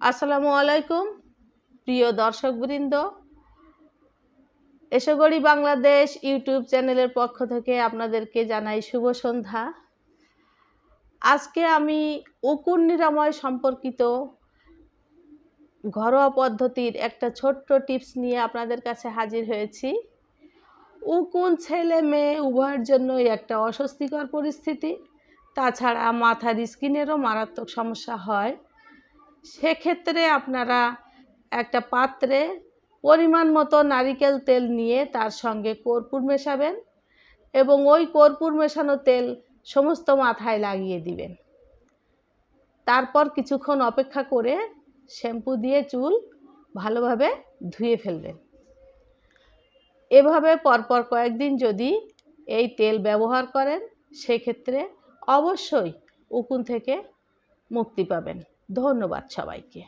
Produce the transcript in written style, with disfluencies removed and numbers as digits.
আসসালামু আলাইকুম প্রিয় দর্শকবৃন্দ, এসোগরি বাংলাদেশ ইউটিউব চ্যানেলের পক্ষ থেকে আপনাদেরকে জানাই শুভ সন্ধ্যা। আজকে আমি উকুন নিরাময় সম্পর্কিত ঘরোয়া পদ্ধতির একটা ছোট্ট টিপস নিয়ে আপনাদের কাছে হাজির হয়েছি। উকুন ছেলে মেয়ে উভয়ের জন্যই একটা অস্বস্তিকর পরিস্থিতি, তাছাড়া মাথার স্কিনেরও মারাত্মক সমস্যা হয়। সেক্ষেত্রে আপনারা একটা পাত্রে পরিমাণ মতো নারিকেল তেল নিয়ে তার সঙ্গে কর্পূর মেশাবেন এবং ওই কর্পূর মেশানো তেল সমস্ত মাথায় লাগিয়ে দিবেন। তারপর কিছুক্ষণ অপেক্ষা করে শ্যাম্পু দিয়ে চুল ভালোভাবে ধুয়ে ফেলবেন। এভাবে পরপর কয়েকদিন যদি এই তেল ব্যবহার করেন সেক্ষেত্রে অবশ্যই উকুন থেকে মুক্তি পাবেন। ধন্যবাদ সবাইকে।